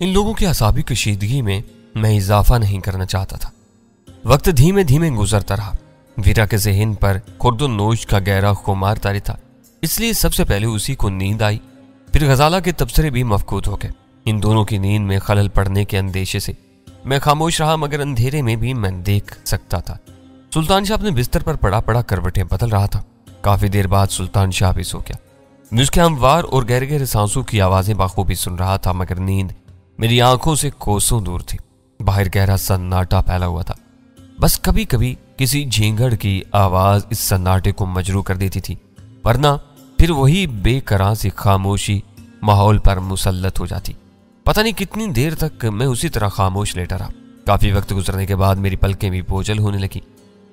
इन लोगों की असाबी कशीदगी में मैं इजाफा नहीं करना चाहता था। वक्त धीमे धीमे गुजरता रहा। वीरा के जहन पर खुर्दुन्नोश का गहरा खुमार तारी था, इसलिए सबसे पहले उसी को नींद आई। फिर गजाला के तबसरे भी मफकूद हो गए। इन दोनों की नींद में खलल पड़ने के अंदेशे से मैं खामोश रहा, मगर अंधेरे में भी मैं देख सकता था। सुल्तान शाह अपने बिस्तर पर पड़ा पड़ा करवटें बदल रहा था। काफी देर बाद सुल्तान शाह भी सो गया। मैं उसके हमवार और गहरे गहरे सांसों की आवाजें बाखूबी सुन रहा था, मगर नींद मेरी आंखों से कोसों दूर थी। बाहर गहरा सन्नाटा फैला हुआ था। बस कभी कभी किसी झींगड़ की आवाज इस सन्नाटे को मजरू कर देती थी, वरना फिर वही बेकरार सी खामोशी माहौल पर मुसल्लत हो जाती। पता नहीं कितनी देर तक मैं उसी तरह खामोश लेटा रहा। काफी वक्त गुजरने के बाद मेरी पलकें भी बोझल होने लगी।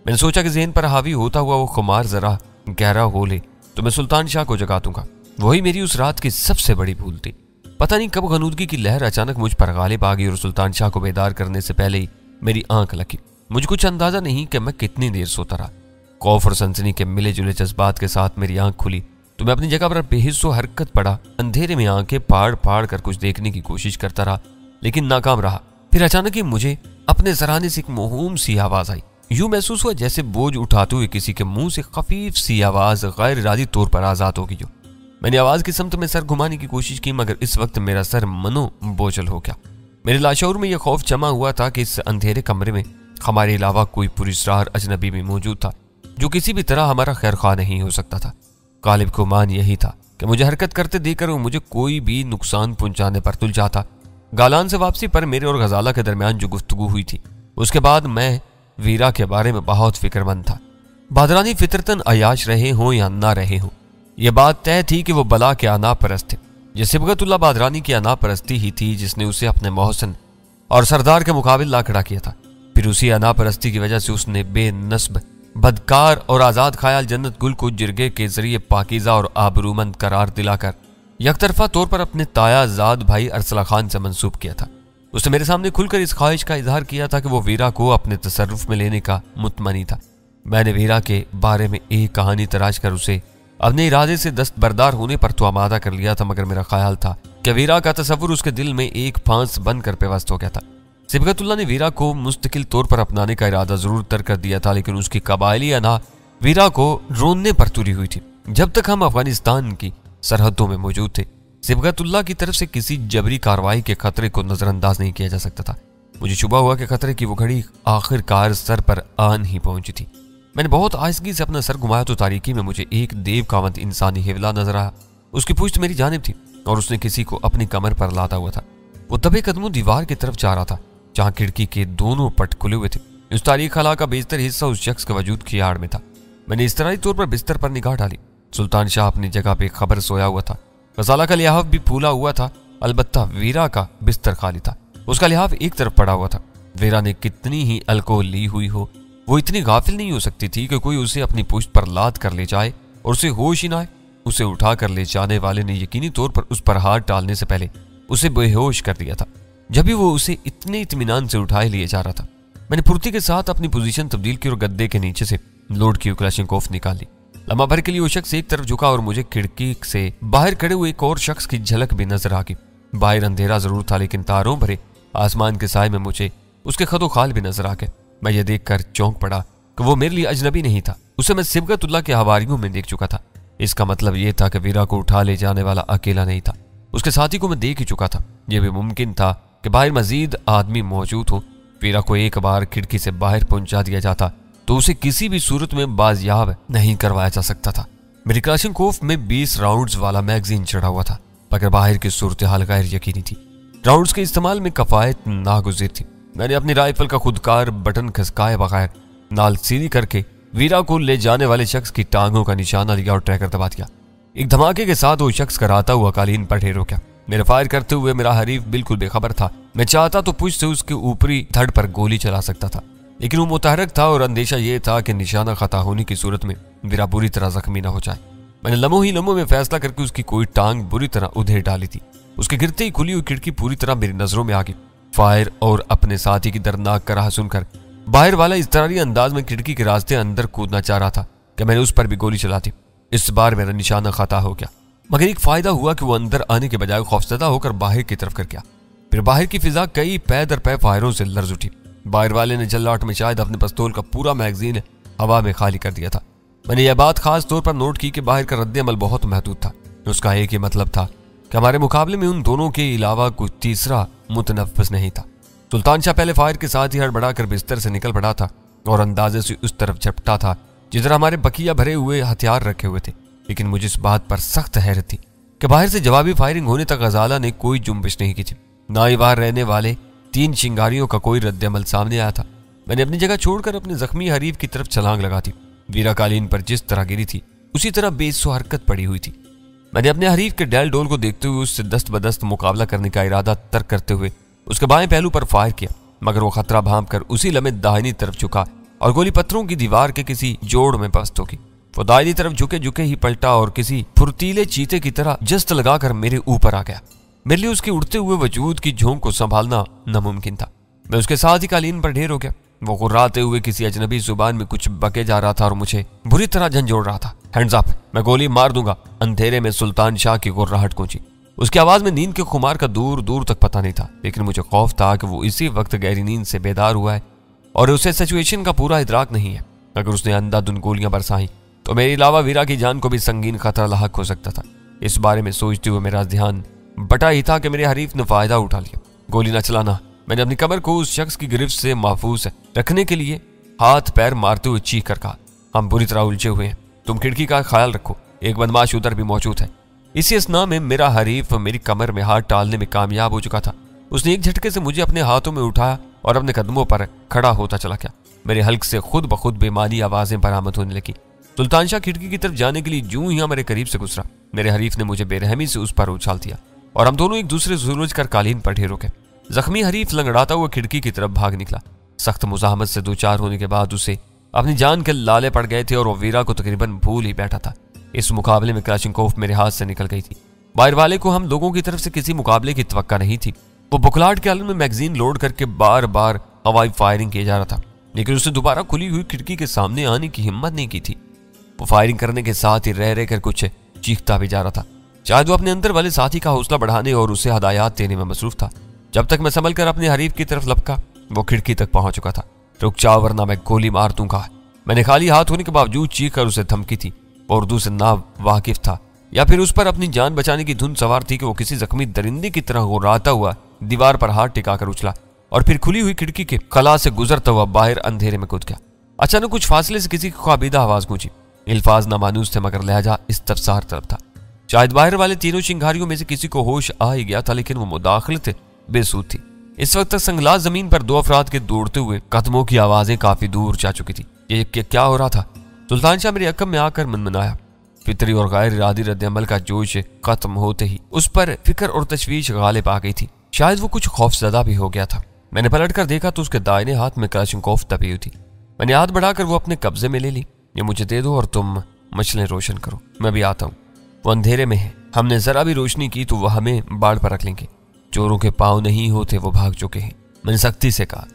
मैंने सोचा कि ज़हन पर हावी होता हुआ वो खुमार जरा गहरा हो ले तो मैं सुल्तान शाह को जगा दूंगा। वही मेरी उस रात की सबसे बड़ी भूल थी। पता नहीं कब गनूदगी की लहर अचानक मुझ पर गालिब आ गई और सुल्तान शाह को बेदार करने से पहले ही मेरी आंख लगी। मुझे कुछ अंदाजा नहीं कि मैं कितनी देर सोता रहा। खौफ और सनसनी के मिले जुले जज्बात के साथ मेरी आंख खुली तो मैं अपनी जगह पर बेहिस्सो हरकत पड़ा। अंधेरे में आंखें फाड़ फाड़ कर कुछ देखने की कोशिश करता रहा, लेकिन नाकाम रहा। फिर अचानक ही मुझे अपने सराहने से एक मोहूम सी आवाज आई। यूं महसूस हुआ जैसे बोझ उठाते हुए किसी के मुंह से खफीफ सी आवाज गैर इरादी तौर पर आजाद होगी। जो मैंने आवाज की समत में सर घुमाने की कोशिश की, मगर इस वक्त मेरा सर मनो बोझल हो गया। मेरे लाशऊर में यह खौफ जमा हुआ था कि इस अंधेरे कमरे में हमारे अलावा कोई पुरस्रार अजनबी भी मौजूद था, जो किसी भी तरह हमारा खैर खा नहीं हो सकता था। गालिब को मान यही था कि मुझे हरकत करते देखकर वो मुझे कोई भी नुकसान पहुंचाने पर तुल जाता। गालान से वापसी पर मेरे और गजाला के दरमियान जो गुफ्तगू हुई थी, उसके बाद मैं वीरा के बारे में बहुत फिक्रमंद था। बादरानी फितरतन अयाश रहे हों या ना रहे हों, यह बात तय थी कि वो बला के अना परस्त थे। यह सिबगतुल्लाह बादरानी की अना परस्ती ही थी जिसने उसे अपने मोहसन और सरदार के मुकाबिल ला खड़ा किया था। फिर उसी अना परस्ती की वजह से उसने बेनस्ब, बदकार और आजाद ख्याल जन्नत गुल को जिरगे के जरिए पाकीज़ा और आबरूमंद करार दिलाकर यकतरफा तौर पर अपने तायाजाद भाई अरसला खान से मंसूब किया था। उसने मेरे सामने खुलकर इस ख्वाहिश का इजहार किया था कि वो वीरा को अपने तसर्रुफ में लेने का मुतमनी था। मैंने वीरा के बारे में एक कहानी तराश कर उसे अपने इरादे से दस्तबरदार होने पर तो आमादा कर लिया था, मगर मेरा ख्याल था कि वीरा का तसव्वुर उसके दिल में एक फांस बनकर पेवस्त हो गया था। सिबगतुल्लाह ने वीरा को मुस्तकिल तौर पर अपनाने का इरादा जरूर तर्क कर दिया था, लेकिन उसकी कबायली अना वीरा को रोनने पर तुली हुई थी। जब तक हम अफगानिस्तान की सरहदों में मौजूद थे, सिबगतुल्लाह की तरफ से किसी जबरी कार्रवाई के खतरे को नजरअंदाज नहीं किया जा सकता था। मुझे शुबा हुआ कि खतरे की वो घड़ी आखिरकार सर पर आन ही पहुंची थी। मैंने बहुत आहिस्तगी से अपना सर घुमाया तो तारीकी में मुझे एक देव कावंत इंसानी हिवला नजर आया। उसकी पुश्त मेरी जानिब थी और उसने किसी को अपनी कमर पर लादा हुआ था। वो दबे कदमों दीवार की तरफ जा रहा था जहां खिड़की के दोनों पट खुले हुए थे। उस तारीख खला का बेशतर हिस्सा उस शख्स के वजूद की आड़ में था। मैंने इस तरह तौर पर बिस्तर पर निगाह डाली। सुल्तान शाह अपनी जगह पे खबर सोया हुआ था। गजाला का लिहाफ भी फूला हुआ था, अलबत्ता वीरा का बिस्तर खाली था। उसका लिहाफ एक तरफ पड़ा हुआ था। वीरा ने कितनी ही अल्कोहल ली हुई हो, वो इतनी गाफिल नहीं हो सकती थी कि कोई उसे अपनी पुश्त पर लाद कर ले जाए और उसे होश ही ना आए। उसे उठा कर ले जाने वाले ने यकीनी तौर पर उस पर हाथ डालने से पहले उसे बेहोश कर दिया था, जब भी वो उसे इतने इत्मीनान से उठाए लिए जा रहा था। मैंने फुर्ती के साथ अपनी पोजीशन तब्दील की और गद्दे के नीचे से लोड की क्लाशिंकोफ निकाली। लम्हा भर के लिए वो शख्स एक तरफ झुका और मुझे खिड़की से बाहर खड़े हुए एक और शख्स की झलक भी नजर आ गई। बाहर अंधेरा जरूर था, लेकिन तारों भरे आसमान के साए में मुझे उसके खदो खाल भी नजर आ गए। मैं ये देखकर चौंक पड़ा कि वो मेरे लिए अजनबी नहीं था। उसे मैं सिबगतुल्लाह के हवारियों में देख चुका था। इसका मतलब यह था कि वीरा को उठा ले जाने वाला अकेला नहीं था, उसके साथी को मैं देख ही चुका था। यह भी मुमकिन था कि बाहर मजीद आदमी मौजूद हो। वीरा को एक बार खिड़की से बाहर पहुंचा दिया जाता तो उसे किसी भी सूरत में बाजियाब नहीं करवाया जा सकता था। मेरी क्लाशिंकोफ में 20 राउंड्स वाला मैगजीन चढ़ा हुआ था, मगर बाहर की सूरत हाल गैर यकीनी थी। राउंड्स के इस्तेमाल में कफायत नागुज़िर थी। मैंने अपनी राइफल का खुदकार बटन खसकाए बगैर नाल सीधी करके वीरा को ले जाने वाले शख्स की टांगों का निशाना लिया और ट्रैकर दबा दिया। एक धमाके के साथ वो शख्स कराता हुआ कालीन पर ढेर हो गया। मेरे फायर करते हुए मेरा हरीफ बिल्कुल बेखबर था। मैं चाहता तो पुश से उसके ऊपरी धड़ पर गोली चला सकता था, लेकिन वो मुतहरक था और अंदेशा ये था कि निशाना खता होने की सूरत में वीरा बुरी तरह जख्मी न हो जाए। मैंने लम्हों में फैसला करके उसकी कोई टांग बुरी तरह उधेड़ डाली थी। उसके गिरते ही खुली हुई खिड़की पूरी तरह मेरी नजरों में आ गई। फायर और अपने साथी की दर्दनाक कराह सुनकर बाहर वाला इस तरह अंदाज में खिड़की के रास्ते अंदर कूदना चाह रहा था कि मैंने उस पर भी गोली चला दी। इस बार मेरा निशाना खता हो गया, मगर एक फायदा हुआ कि वो अंदर आने के बजाय खौफजदा होकर बाहर की तरफ कर गया। फिर बाहर की फिजा कई पै दर पै फायरों से लर्ज उठी। बाहर वाले ने जल्लाट में शायद अपने पिस्तौल का पूरा मैगजीन हवा में खाली कर दिया था। मैंने यह बात खास तौर पर नोट की कि बाहर का रद्द अमल बहुत महदूद था। उसका एक ही मतलब था कि हमारे मुकाबले में उन दोनों के अलावा कोई तीसरा मुतनफ्फिस नहीं था। सुल्तान शाह पहले फायर के साथ ही हड़बड़ाकर बिस्तर से निकल पड़ा था और अंदाजे से उस तरफ झपटा था जिधर हमारे बकिया भरे हुए हथियार रखे हुए थे। लेकिन मुझे इस बात पर सख्त हैरत थी कि बाहर से जवाबी फायरिंग होने तक गजाला ने कोई जुम्बिश नहीं की थी। ना ही बाहर रहने वाले 3 चिंगारियों का कोई रद्द अमल सामने आया था। मैंने अपनी जगह छोड़कर अपने जख्मी हरीफ की तरफ छलांग लगा दी। वीरा कालीन पर जिस तरह गिरी थी उसी तरह बेसो हरकत पड़ी हुई थी। मैंने अपने हरीफ के डैल डोल को देखते हुए उससे दस्त बदस्त मुकाबला करने का इरादा तर्क करते हुए उसके बाएं पहलू पर फायर किया, मगर वो खतरा भांप कर उसी लम्हे दाहिनी तरफ झुका और गोली पत्थरों की दीवार के किसी जोड़ में पस्त होगी। वो दाहिनी तरफ झुके झुके ही पलटा और किसी फुर्तीले चीते की तरह जस्त लगाकर मेरे ऊपर आ गया। मेरे लिए उसके उड़ते हुए वजूद की झोंक को संभालना नामुमकिन था। मैं उसके साथ ही कालीन पर ढेर हो गया। वो गुर्राते हुए किसी अजनबी जुबान में कुछ बके जा रहा था और मुझे बुरी तरह झंझोड़ रहा था। हैंड्स अप, मैं गोली मार दूंगा। अंधेरे में सुल्तान शाह की गुर्राहट गूंजी। उसकी आवाज में नींद के खुमार का दूर दूर तक पता नहीं था, लेकिन मुझे खौफ था कि वो इसी वक्त गहरी नींद से बेदार हुआ है और उसे सिचुएशन का पूरा इदराक नहीं है। अगर उसने अंधाधुंध गोलियां बरसाई तो मेरे अलावा वीरा की जान को भी संगीन खतरा लाहक हो सकता था। इस बारे में सोचते हुए मेरा ध्यान बटा ही था कि मेरे हरीफ ने फायदा उठा लिया। गोली न चलाना। मैंने अपनी कमर को उस शख्स की गिरफ्त से महफूज रखने के लिए हाथ पैर मारते हुए चीख कर कहा, हम बुरी तरह उलझे हुए हैं, तुम खिड़की का ख्याल रखो, एक बदमाश उधर भी मौजूद है। इसी असना में मेरा हरीफ मेरी कमर में हाथ डालने में कामयाब हो चुका था। उसने एक झटके से मुझे अपने हाथों में उठाया और अपने कदमों पर खड़ा होता चला गया। मेरे हल्क से खुद ब खुद बेमानी आवाजें बरामद होने लगी। सुल्तान शाह खिड़की की तरफ जाने के लिए जूं ही हमारे करीब से गुजरा, मेरे हरीफ ने मुझे बेरहमी से उस पर उछाल दिया और हम दोनों एक दूसरे से उलझ कर कालीन पर ढेर हो गए। जख्मी हरीफ लंगड़ाता हुआ खिड़की की तरफ भाग निकला। सख्त मुजाहमत से 2-4 होने के बाद उसे अपनी जान के लाले पड़ गए थे और वो वीरा को तकरीबन भूल ही बैठा था। इस मुकाबले में क्लाशिनकोफ मेरे हाथ से निकल गई थी। बाहर वाले को हम लोगों की तरफ से किसी मुकाबले की तवक्का नहीं थी। वो बुखलाहट के आलम में मैगजीन लोड करके बार बार हवाई फायरिंग किया जा रहा था, लेकिन उसने दोबारा खुली हुई खिड़की के सामने आने की हिम्मत नहीं की थी। वो फायरिंग करने के साथ ही रह रह कर कुछ चीखता भी जा रहा था। शायद वो अपने अंदर वाले साथी का हौसला बढ़ाने और उसे हदायत देने में मसरूफ था। जब तक मैं संभल कर अपने हरीफ की तरफ लपका, वो खिड़की तक पहुंच चुका था। रुक जाओ वरना मैं गोली मार दूंगा। मैंने खाली हाथ होने के बावजूद चीख कर उसे धमकी थी। और उर्दू से ना वाकिफ था या फिर उस पर अपनी जान बचाने की धुन सवार थी कि वो किसी जख्मी दरिंदे की तरह गुर्राता हुआ दीवार पर हाथ टिकाकर उछला और फिर खुली हुई खिड़की के कला से गुजरता हुआ बाहर अंधेरे में कूद गया। अचानक कुछ फासले से किसी की ख्वाबीदा आवाज गूंजी। इल्फाज नामानूस थे मगर लहजा इस्तफसार तरफ था। शायद बाहर वाले तीनों चिंगारियों में से किसी को होश आ ही गया था, लेकिन वो मुदाखलत बेसूद थी। इस वक्त तक संगलास जमीन पर 2 अफराद के दौड़ते हुए कदमों की आवाजें काफी दूर जा चुकी थी। ये क्या हो रहा था? सुल्तान शाह मेरे अकब में आकर मनमनाया। फितरी और गैर इरादी रद्द अमल का जोश खत्म होते ही उस पर फिक्र और तशवीश गालिब आ गई थी। शायद वो कुछ खौफजदा भी हो गया था। मैंने पलट कर देखा तो उसके दाहिने हाथ में क्लाशिनकोफ दबी हुई थी। मैंने हाथ बढ़ाकर वो अपने कब्जे में ले ली। ये मुझे दे दो और तुम मछलें रोशन करो, मैं भी आता हूँ। वो अंधेरे में है, हमने जरा भी रोशनी की तो वह हमें बाढ़ पर रख लेंगे। चोरों के पांव नहीं होते, वो भाग चुके हैं। मैंने सख्ती से कहा,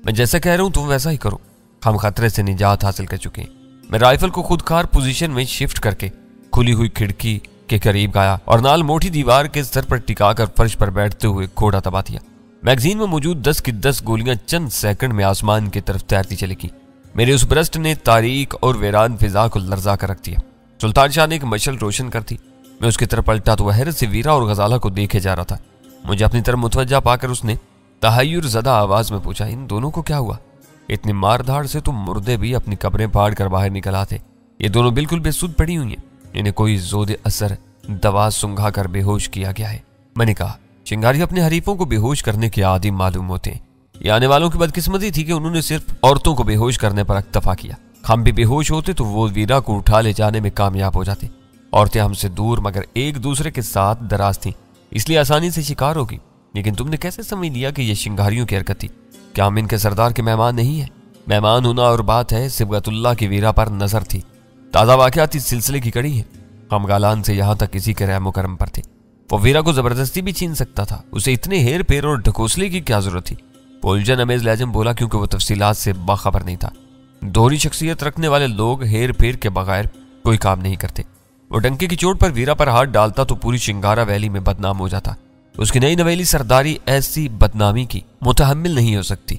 मैं जैसा कह रहा हूं तुम वैसा ही करो। हम खतरे से निजात हासिल कर चुके हैं। मैं राइफल को खुदकार पोजीशन में शिफ्ट करके खुली हुई खिड़की के करीब गया और नाल मोटी दीवार के सर पर टिकाकर फर्श पर बैठते हुए घोड़ा दबा दिया। मैगजीन में मौजूद 10 की 10 गोलियां चंद सेकंड में आसमान की तरफ तैरती चली गई। मेरे उस ब्रस्ट ने तारीख और वीरान फिजा को लर्जा कर रख दिया। सुल्तान शाह ने एक मशल रोशन कर दी। मैं उसकी तरफ पलटा तो हैरत से वीरा और गजाला को देखे जा रहा था। मुझे अपनी तरफ मुतवज्जा पाकर उसने तहय्युर ज़दा आवाज में पूछा, इन दोनों को क्या हुआ? इतनी मारधाड़ से तो मुर्दे भी अपनी कब्रें फाड़ कर बाहर निकल आते। ये दोनों बिल्कुल बेसुध पड़ी हुई हैं। इन्हें कोई जोदे असर दवा सुंघा कर बेहोश किया गया है। मैंने कहा, चिंगारी अपने हरीफों को बेहोश करने के आदी मालूम होते हैं। ये आने वालों की बदकिस्मती थी कि उन्होंने सिर्फ औरतों को बेहोश करने पर अक्तफा किया। हम भी बेहोश होते तो वो वीरा को उठा ले जाने में कामयाब हो जाते। औरतें हमसे दूर मगर एक दूसरे के साथ दराज थीं, इसलिए आसानी से शिकार होगी। लेकिन तुमने कैसे समझ लिया कि यह शिंगारियों की हरकत थी? क्या हम इनके सरदार के मेहमान नहीं है? मेहमान होना और बात है, सिबगतुल्लाह की वीरा पर नजर थी। ताज़ा वाक़यात इस सिलसिले की कड़ी है। हम गालान से यहाँ तक किसी के रहमो करम पर थे। वो वीरा को जबरदस्ती भी छीन सकता था। उसे इतने हेर फेर और ढकोसले की क्या जरूरत थी? पोलजन अमेज लहजम बोला क्योंकि वो तफसीलात से बाखबर नहीं था। दोहरी शख्सियत रखने वाले लोग हेर फेर के बगैर कोई काम नहीं करते। वो डंके की चोट पर वीरा पर हाथ डालता तो पूरी शिंगारा वैली में बदनाम हो जाता। उसकी नई नवेली सरदारी ऐसी बदनामी की मुतहम्मिल नहीं हो सकती।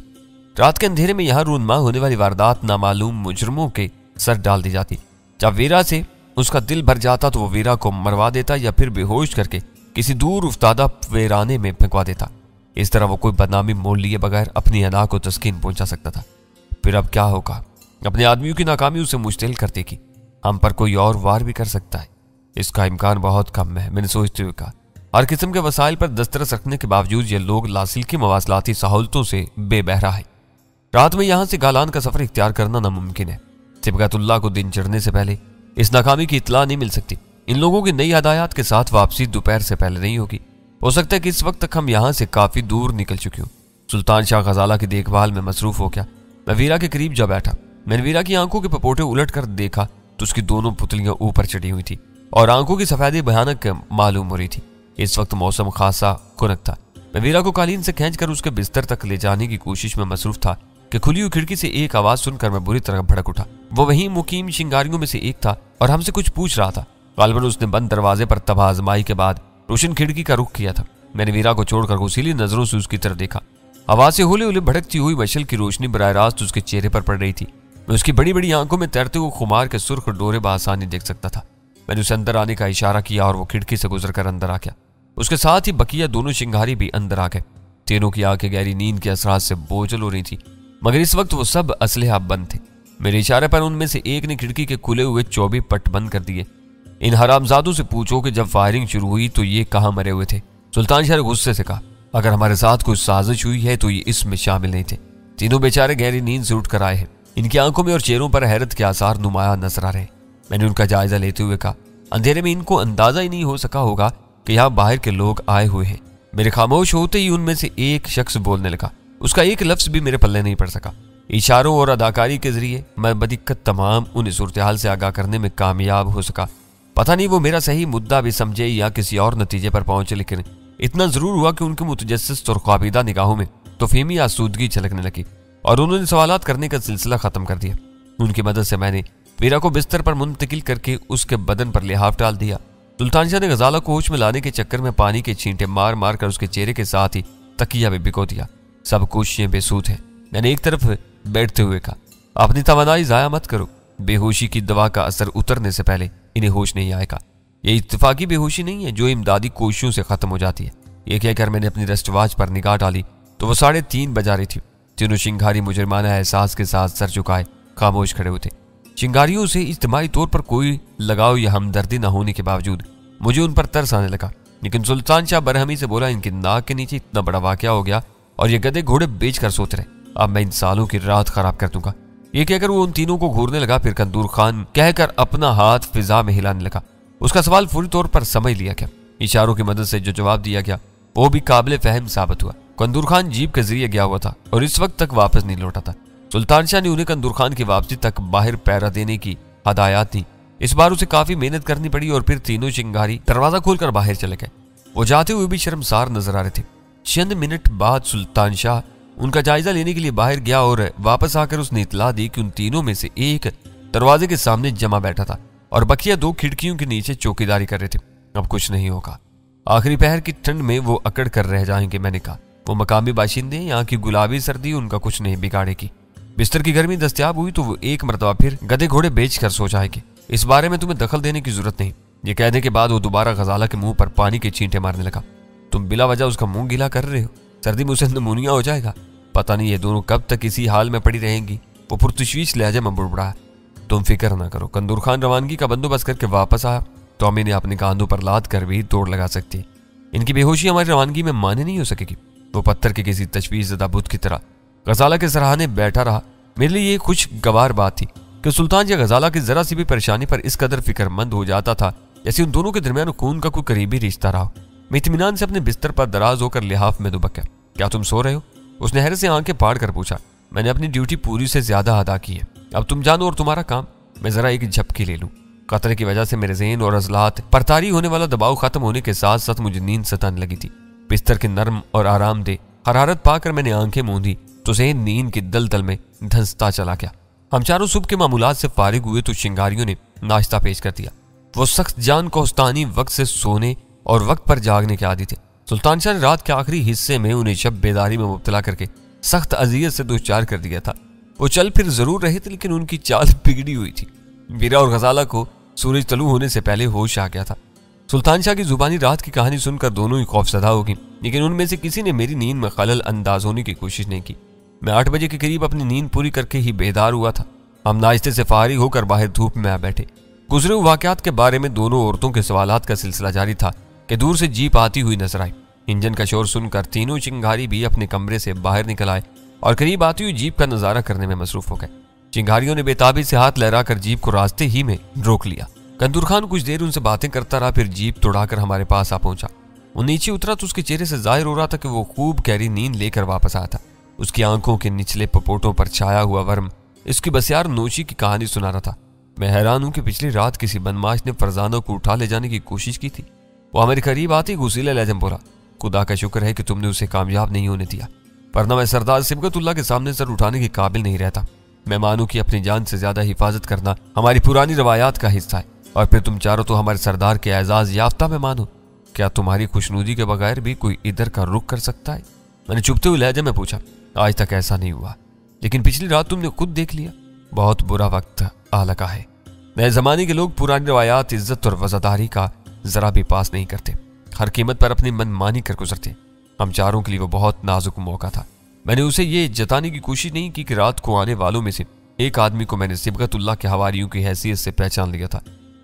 रात के अंधेरे में यहाँ रूनमा होने वाली वारदात नामालूम मुजरमों के सर डाल दी जाती। जब वीरा से उसका दिल भर जाता तो वो वीरा को मरवा देता या फिर बेहोश करके किसी दूर उफ्तादा वेराने में फेंकवा देता। इस तरह वो कोई बदनामी मोल लिए बगैर अपनी अना को तस्कीन पहुंचा सकता था। फिर अब क्या होगा? अपने आदमियों की नाकामी उसे मुश्तिल कर देगी। हम पर कोई और वार भी कर सकता है, इसका इम्कान बहुत कम है, मैंने सोचते हुए कहा। हर किस्म के वसाइल पर दस्तरस रखने के बावजूद ये लोग लासिल्की मवासलाती सहूलतों से बेबहरा है। रात में यहां से गालान का सफर इख्तियार करना नामुमकिन है। सिबगतुल्लाह को दिन चढ़ने से पहले इस नाकामी की इत्तला नहीं मिल सकती। इन लोगों की नई हदायत के साथ वापसी दोपहर से पहले नहीं होगी। हो सकता है कि इस वक्त तक हम यहाँ से काफी दूर निकल चुके हों। सुल्तान शाह गजाला की देखभाल में मसरूफ हो गया। मैं वीरा के करीब जा बैठा। मैंने वीरा की आंखों के पपोटे उलट कर देखा तो उसकी दोनों पुतलियां ऊपर चढ़ी हुई थी और आंखों की सफेदी भयानक मालूम हो रही थी। इस वक्त मौसम खासा खुनक था। मैं वीरा को कालीन से खींचकर उसके बिस्तर तक ले जाने की कोशिश में मसरूफ था कि खुली हुई खिड़की से एक आवाज सुनकर मैं बुरी तरह भड़क उठा। वो वहीं मुकीम शिंगारियों में से एक था और हमसे कुछ पूछ रहा था। गालिबन उसने बंद दरवाजे पर तबाह आजमाई के बाद रोशन खिड़की का रुख किया था। मैंने वीरा को छोड़कर घुसीली नजरों से उसकी तरफ देखा। हवा से होले होले भड़कती हुई मशल की रोशनी बराह रास्त उसके चेहरे पर पड़ रही थी। मैं उसकी बड़ी बड़ी आंखों में तैरते हुए खुमार के सुर्ख डोरे बआसानी देख सकता था। मैंने उसे अंदर आने का इशारा किया और वो खिड़की से गुजरकर अंदर आ गया। उसके साथ ही बकिया दोनों शिंगारी भी अंदर आ गए। तीनों की आंखें गहरी नींद के असरात से बोझल हो रही थी, मगर इस वक्त वो सब असलहा बंद थे। मेरे इशारे पर उनमें से एक ने खिड़की के खुले हुए 24 पट बंद कर दिए। इन हरामजादों से पूछो कि जब फायरिंग शुरू हुई तो ये कहां मरे हुए थे? सुल्तान शाह गुस्से से कहा, अगर हमारे साथ कोई साजिश हुई है तो ये इसमें शामिल नहीं थे। तीनों बेचारे गहरी नींद से उठकर आए हैं। इनकी आंखों में और चेहरों पर हैरत के आसार नुमाया नजर आ रहे। मैंने उनका जायजा लेते हुए कहा, अंधेरे में इनको अंदाजा ही नहीं हो सका होगा कि यहाँ बाहर के लोग आए हुए हैं। मेरे खामोश होते ही उनमें से एक शख्स बोलने लगा। उसका एक लफ्ज भी मेरे पल्ले नहीं पड़ सका। इशारों और अदाकारी के जरिए मैं बदिक्कत तमाम उन्हें सूरत हाल से आगाह करने में कामयाब हो सका। पता नहीं वो मेरा सही मुद्दा भी समझे या किसी और नतीजे पर पहुंचे, लेकिन इतना जरूर हुआ कि उनके मुतजस्सिस और ख्वाबीदा निगाहों में तोफीमी आसूदगी छलकने लगी और उन्होंने सवालात करने का सिलसिला खत्म कर दिया। उनकी मदद से मैंने वीरा को बिस्तर पर मुंतकिल करके उसके बदन पर लिहाफ डाल दिया। सुल्तान शाह ने गजाला को होश में लाने के चक्कर में पानी के छींटे मार मार कर उसके चेहरे के साथ ही तकिया भी भिगो दिया। सब कोशिशें बेसूद है। मैंने एक तरफ बैठते हुए कहा, अपनी तवानाई जाया मत करो। बेहोशी की दवा का असर उतरने से पहले इन्हें होश नहीं आएगा। ये इत्तेफाकी बेहोशी नहीं है जो इमदादी कोशिशों से खत्म हो जाती है। ये कहकर मैंने अपनी रस्टवाच पर निगाह डाली तो वो 3:30 बजा रही थी। तीनों शिंगारी मुजरमाना एहसास के साथ सर झुकाए खामोश खड़े हुए थे। शिंगारियों से इज्तिमाई तौर पर कोई लगाव या हमदर्दी न होने के बावजूद मुझे उन पर तरस आने लगा। लेकिन सुल्तान शाह बरहमी से बोला, इनकी नाक के नीचे इतना बड़ा वाकया हो गया और ये गधे घोड़े बेच कर सोच रहे, अब मैं इन सालों की रात खराब कर दूंगा। ये कहकर वो उन तीनों को घूरने लगा। फिर कंदूर खान कहकर अपना हाथ फिजा में हिलाने लगा। उसका सवाल पूरी तौर पर समझ लिया गया। इशारों की मदद से जो जवाब दिया गया वो भी काबिल फहम साबित हुआ। कंदूर खान जीप के जरिए गया हुआ था और इस वक्त तक वापस नहीं लौटा था। सुल्तान शाह ने उन्हें कंदूर खान की वापसी तक बाहर पैरा देने की हदायत दी। इस बार उसे काफी मेहनत करनी पड़ी और फिर तीनों चिंगारी दरवाजा खोलकर बाहर चले गए। वो जाते हुए भी शर्मसार नजर आ रहे थे। चंद मिनट बाद सुल्तान शाह उनका जायजा लेने के लिए बाहर गया और वापस आकर उसने इतला दी कि उन तीनों में से एक दरवाजे के सामने जमा बैठा था और बकिया 2 खिड़कियों के नीचे चौकीदारी कर रहे थे। अब कुछ नहीं होगा, आखिरी पहर की ठंड में वो अकड़ कर रह जाएंगे। मैंने कहा, वो मकामी बाशिंदे, यहाँ की गुलाबी सर्दी उनका कुछ नहीं बिगाड़ेगी। बिस्तर की गर्मी दस्तयाब हुई तो वो एक मरतबा फिर गधे घोड़े बेच कर सो जाएंगे। इस बारे में तुम्हें दखल देने की जरूरत नहीं। ये कहने के बाद वो दोबारा गजाला के मुंह पर पानी के छींटे मारने लगा। तुम बिला वजह उसका मुंह गीला कर रहे हो, सर्दी में उसे नमूनिया हो जाएगा। पता नहीं ये दोनों कब तक इसी हाल में पड़ी रहेंगी। वो पुरतशवीश लहजे में बुड़बुड़ाया। तुम फिक्र ना करो, कंदूर खान रवानगी का बंदोबस्त करके वापस आया तो हम इन्हें अपने कांधों पर लाद कर भी दौड़ लगा सकती है। इनकी बेहोशी हमारी रवानगी में माने नहीं हो सकेगी। वो पत्थर के किसी तशवीशज़दा बुत की तरह गजाला के सराहने बैठा रहा। मेरे लिए ये खुशगवार बात थी कि सुल्तान या गजाला की जरा सी भी परेशानी पर इस कदर फिक्रमंद हो जाता था जैसे उन दोनों के दरमियान खून का कोई करीबी रिश्ता रहा। मैं इत्मीनान से अपने बिस्तर पर दराज होकर लिहाफ में दुबक गया। क्या तुम सो रहे हो? उसने हैरत से आंखें फाड़ कर पूछा। मैंने अपनी ड्यूटी पूरी से ज्यादा अदा की है, अब तुम जानो और तुम्हारा काम। मैं जरा एक झपकी ले लूं। खतरे की वजह से मेरे ज़हन और अज़लात पर तारी होने वाला दबाव खत्म होने के साथ साथ मुझे नींद सताने लगी थी। बिस्तर के नरम और आरामदेह हरारत पाकर मैंने आंखें मूंदी तो ज़हन नींद की दलदल में धंसता चला गया। हम चारों सुबह के मामूलात से फारिग हुए तो शिंगारियों ने नाश्ता पेश कर दिया। वो सख्त जान कोस्तानी वक्त से सोने और वक्त पर जागने के आदी थे। सुल्तान शाह ने रात के आखिरी हिस्से में उन्हें शब बेदारी में मुब्तला करके सख्त अजियत से दो चार कर दिया था। वो चल फिर जरूर रहे थे, लेकिन उनकी चाल बिगड़ी हुई थी। वीरा और गजाला को सूरज तलू होने से पहले होश आ गया था। सुल्तान शाह की जुबानी रात की कहानी सुनकर दोनों ही खौफजदा हो गई, लेकिन उनमें से किसी ने मेरी नींद में खलल अंदाज होने की कोशिश नहीं की। मैं 8 बजे के करीब अपनी नींद पूरी करके ही बेदार हुआ था। हम नाश्ते से फारिग होकर बाहर धूप में आ बैठे। गुजरे हुए वाकयात के बारे में दोनों औरतों के सवालात का सिलसिला जारी था कि दूर से जीप आती हुई नजर आई। इंजन का शोर सुनकर तीनों चिंगारी भी अपने कमरे से बाहर निकल आए और करीब आती हुई जीप का नजारा करने में मसरूफ हो गए। चिंगारियों ने बेताबी से हाथ लहराकर जीप को रास्ते ही में रोक लिया। कंदूर खान कुछ देर उनसे बातें करता रहा, फिर जीप तोड़ाकर हमारे पास आ पहुंचा। वो नीचे उतरा तो उसके चेहरे से जाहिर हो रहा था कि वो खूब गहरी नींद लेकर वापस आया था। उसकी आंखों के निचले पपोटों पर छाया हुआ वर्म इसकी बसियार नोशी की कहानी सुना रहा था। मैं हैरान हूं कि पिछली रात किसी बदमाश ने फरजाना को उठा ले जाने की कोशिश की थी। वो हमारे करीब आते ही गुस्सीले लहजे में बोला, खुदा का शुक्र है कि तुमने उसे कामयाब नहीं होने दिया, वरना मैं सरदार सिबगतुल्लाह के सामने सर उठाने के काबिल नहीं रहता। मैं मानूं कि अपनी जान से ज्यादा हिफाजत करना हमारी पुरानी रवायात का हिस्सा है, और फिर तुम चारों तो हमारे सरदार के एजाज याफ्ता में मानो। क्या तुम्हारी खुशनुदी के बगैर भी कोई इधर का रुख कर सकता है? मैंने चुपते हुए लहजे में पूछा। आज तक ऐसा नहीं हुआ, लेकिन पिछली रात तुमने खुद देख लिया। बहुत बुरा वक्त आ लगा है। नए जमाने के लोग पुरानी रवायात, इज्जत और वफादारी का जरा भी पास नहीं करते, हर कीमत पर अपनी मनमानी कर गुजरते। हम चारों के लिए वो बहुत नाजुक मौका था। मैंने उसे ये जताने की कोशिश नहीं की कि रात को आने वालों में से एक आदमी को मैंने सिबगतुल्लाह के हवारियों की हैसियत से पहचान लिया था।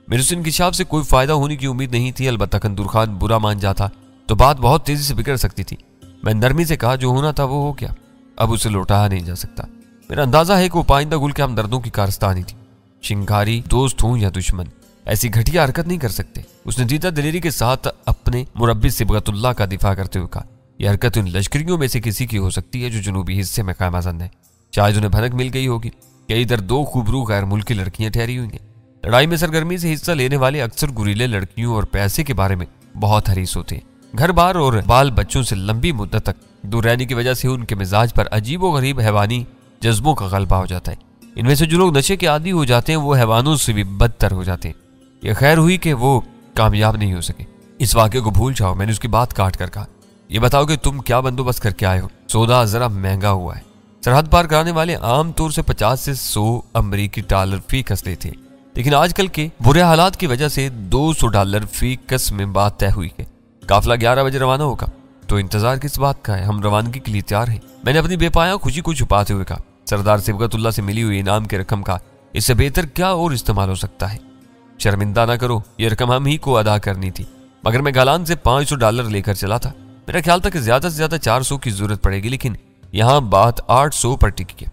मेरे से इंकिशाफ से कोई फायदा होने की उम्मीद नहीं थी। अलबत्ता कंदूर खान बुरा मान जाता तो बात बहुत तेजी से बिगड़ सकती थी। मैं नरमी से कहा, जो होना था वो हो गया, अब उसे लौटाया नहीं जा सकता। मेरा अंदाजा है कि वो पाइंदा गुल के हमदर्दों की कारस्तानी थी। शिंगारी दोस्त हों या दुश्मन, ऐसी घटिया हरकत नहीं कर सकते। उसने जीता दिलेरी के साथ अपने मुरब्बी सिबगतुल्लाह का दिफा करते हुए कहा, यह हरकत उन लश्करियों में से किसी की हो सकती है जो जनूबी हिस्से में कायमजन है। शायद उन्हें भनक मिल गई होगी कि इधर 2 खूबरू गैर मुल्की लड़कियां ठहरी हुई हैं। लड़ाई में सरगर्मी से हिस्सा लेने वाले अक्सर गुरीले लड़कियों और पैसे के बारे में बहुत हरीस होते हैं। घर बार और बाल बच्चों से लंबी मुद्दत तक दूर रहने की वजह से उनके मिजाज पर अजीब व गरीब हैवानी जज्बों का गलबा हो जाता है। इनमें से जो लोग नशे के आदी हो जाते हैं वो हैवानों से भी बदतर हो जाते हैं। यह खैर हुई कि वो कामयाब नहीं हो सके। इस वाक्य को भूल जाओ, मैंने उसकी बात काट कर कहा। ये बताओ कि तुम क्या बंदोबस्त करके आए हो? सौदा जरा महंगा हुआ है। सरहद पार कराने वाले आमतौर से 50 से 100 अमरीकी डॉलर फी कस लेते हैं, लेकिन आजकल के बुरे हालात की वजह से $200 फी कस में बात तय हुई है। काफिला 11 बजे रवाना होगा, तो इंतजार किस बात का है? हम रवानगी के लिए तैयार हैं। मैंने अपनी बेपाया खुशी को छुपाते हुए कहा, सरदार सिबगतुल्लाह से मिली हुई इनाम की रकम का इससे बेहतर क्या और इस्तेमाल हो सकता है? शर्मिंदा ना करो, ये रकम हम ही को अदा करनी थी, मगर मैं गालान से $500 लेकर चला था। मेरा ख्याल था कि ज्यादा से ज्यादा 400 की जरूरत पड़ेगी, लेकिन यहाँ बात 800 पर टिकी है।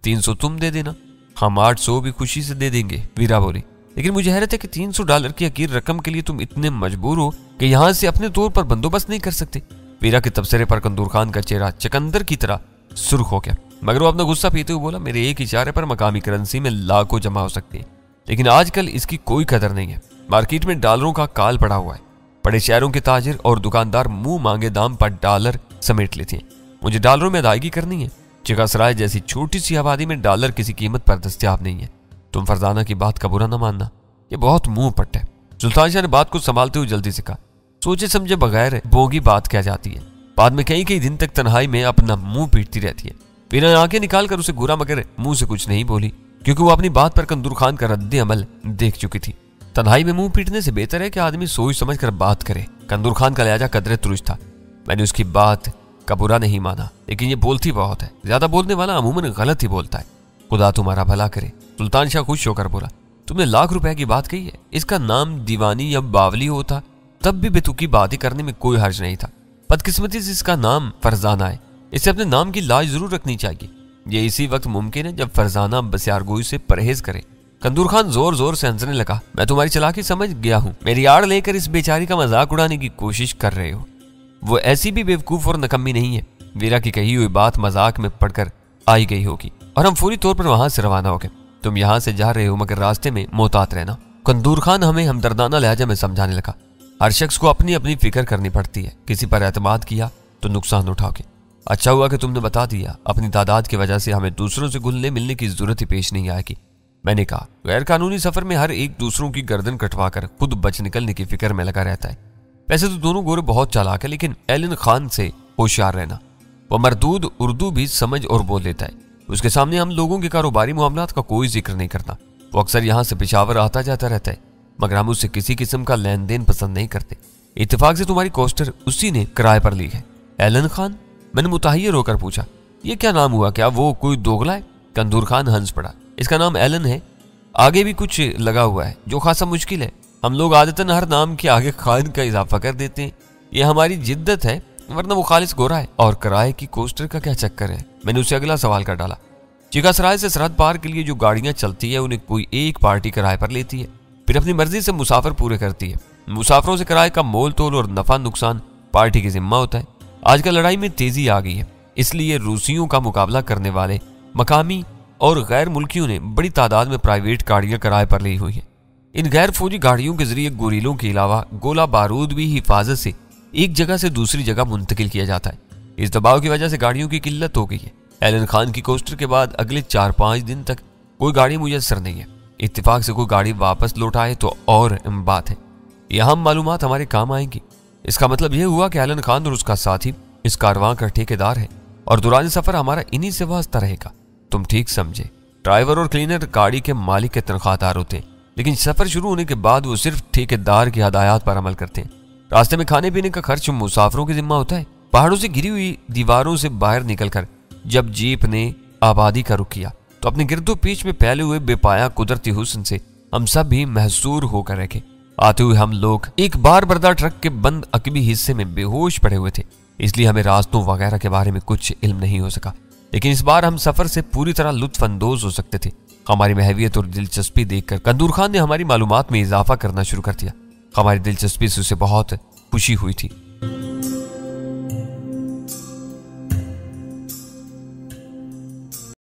300 तुम दे देना, हम 800 भी खुशी से दे देंगे, वीरा बोली। लेकिन मुझे हैरत है कि $300 की हकीर रकम के लिए तुम इतने मजबूर हो कि यहाँ से अपने तौर पर बंदोबस्त नहीं कर सकते। वीरा के तबसरे पर कंदूर खान का चेहरा चकंदर की तरह सुर्ख हो गया, मगर वो अपना गुस्सा पीते हुए बोला, मेरे एक इशारे पर मकामी करेंसी में लाखों जमा हो सकती है, लेकिन आजकल इसकी कोई कदर नहीं है। मार्केट में डॉलरों का काल पड़ा हुआ है। बड़े शहरों के ताजिर और दुकानदार मुंह मांगे दाम पर डॉलर समेट लेते हैं। मुझे डॉलरों में अदायगी करनी है। चिकासराय जैसी छोटी सी आबादी में डॉलर किसी कीमत पर दस्तयाब नहीं है। तुम फरजाना की बात का बुरा न मानना, ये बहुत मुंह पट्ट है। सुल्तान शाह ने बात को संभालते हुए जल्दी से कहा, सोचे समझे बगैर बोगी बात कह जाती है, बाद में कई दिन तक तन्हाई में अपना मुंह पीटती रहती है। वीरा आंखें निकालकर उसे घूरा, मगर मुंह से कुछ नहीं बोली, क्योंकि वो अपनी बात पर कंदूर खान का रद्द अमल देख चुकी थी। तन्हाई में मुंह पीटने से बेहतर है कि आदमी सोच समझ कर बात करे। कंदूर खान का लहजा कदरे तुरुश था। मैंने उसकी बात का बुरा नहीं माना, लेकिन ये बोलती बहुत है। ज्यादा बोलने वाला अमूमन गलत ही बोलता है। खुदा तुम्हारा भला करे। सुल्तान शाह खुश होकर बोला, तुमने ₹1,00,000 की बात कही है। इसका नाम दीवानी या बावली होता तब भी बेतुकी बातें करने में कोई हर्ज नहीं था। बदकिस्मती से इसका नाम फरजाना है। इसे अपने नाम की लाज जरूर रखनी चाहिए। ये इसी वक्त मुमकिन है जब फरजाना बसियारगोई से परहेज करे। कंदूर खान जोर जोर से हंसने लगा। मैं तुम्हारी चालाकी समझ गया हूँ। मेरी आड़ लेकर इस बेचारी का मजाक उड़ाने की कोशिश कर रहे हो। वो ऐसी भी बेवकूफ और नकम्मी नहीं है। वीरा की कही हुई बात मजाक में पड़कर आई गई होगी और हम फौरी तौर पर वहां से रवाना हो गए। तुम यहाँ से जा रहे हो, मगर रास्ते में मोहतात रहना। कंदूर खान हमें हमदर्दाना लहजा में समझाने लगा। हर शख्स को अपनी अपनी फिक्र करनी पड़ती है। किसी पर एतमाद किया तो नुकसान उठाओगे। अच्छा हुआ कि तुमने बता दिया। अपनी तादाद की वजह से हमें दूसरों से घुलने मिलने की जरूरत ही पेश नहीं आएगी। मैंने कहा, गैर कानूनी सफर में हर एक दूसरों की गर्दन कटवा कर खुद बच निकलने की फिक्र में लगा रहता है। वैसे तो दोनों गोरे बहुत चालाक है, लेकिन एलन खान से होशियार रहना। वह मरदूद उर्दू भी समझ और बोल लेता है। उसके सामने हम लोगों के कारोबारी मामलात का कोई जिक्र नहीं करता। वो अक्सर यहाँ से पेशावर आता जाता रहता है, मगर हम उससे किसी किस्म का लेन देन पसंद नहीं करते। इत्तेफाक से तुम्हारी कोस्टर उसी ने किराए पर ली है। एलन खान? मैंने मुतहय्यर होकर पूछा। ये क्या नाम हुआ? क्या वो कोई दोगला है? कंदूर खान हंस पड़ा। इसका नाम एलन है, आगे भी कुछ लगा हुआ है जो खासा मुश्किल है। हम लोग आदतन हर नाम के आगे खान का इजाफा कर देते हैं। ये हमारी जिद्दत है, वरना वो खालिस गोरा है। और किराए की कोस्टर का क्या चक्कर है? मैंने उसे अगला सवाल कर डाला। चिकासराय से सरहद पार के लिए जो गाड़ियां चलती है उन्हें कोई एक पार्टी किराए पर लेती है, फिर अपनी मर्जी से मुसाफिर पूरे करती है। मुसाफिरों से किराए का मोल तोल और नफा नुकसान पार्टी की जिम्मा होता है। आजकल लड़ाई में तेजी आ गई है, इसलिए रूसियों का मुकाबला करने वाले मकामी और गैर मुल्कियों ने बड़ी तादाद में प्राइवेट गाड़ियां किराए पर ली हुई है। इन गैर फौजी गाड़ियों के जरिए गोरीलों के अलावा गोला बारूद भी हिफाजत से एक जगह से दूसरी जगह मुंतकिल किया जाता है। इस दबाव की वजह से गाड़ियों की किल्लत हो गई है। एलन खान की कोस्टर के बाद अगले 4-5 दिन तक कोई गाड़ी मुयस्सर नहीं है। इत्तेफाक से कोई गाड़ी वापस लौट आए तो और बात है। यह हम मालूमात हमारे काम आएंगी। इसका मतलब यह हुआ कि एलन खान और उसका साथी इस कारवां का ठेकेदार है और दौरान सफर हमारा इन्हीं से वास्ता रहेगा। तुम ठीक समझे। ड्राइवर और क्लीनर गाड़ी के मालिक के तनख्वाहदार होते हैं, लेकिन सफर शुरू होने के बाद वो सिर्फ ठेकेदार की हदायत पर अमल करते हैं। रास्ते में खाने पीने का खर्च मुसाफिरों की जिम्मा होता है। पहाड़ों से घिरी हुई दीवारों से बाहर निकलकर जब जीप ने आबादी का रुख किया तो अपने गिरदो पीछ में फैले हुए बेपाया कुदरती हुस्न से हम सब भी महसूर होकर रखे। आते हुए हम लोग एक बार बरदार ट्रक के बंद अकबी हिस्से में बेहोश पड़े हुए थे, इसलिए हमें रास्तों वगैरह के बारे में कुछ इल्म नहीं हो सका। लेकिन इस बार हम सफर से पूरी तरह लुत्फ अंदोज हो सकते थे। हमारी महवियत और दिलचस्पी देखकर कंदूर खान ने हमारी मालूमात में इजाफा करना शुरू कर दिया। हमारी दिलचस्पी से उसे बहुत खुशी हुई थी।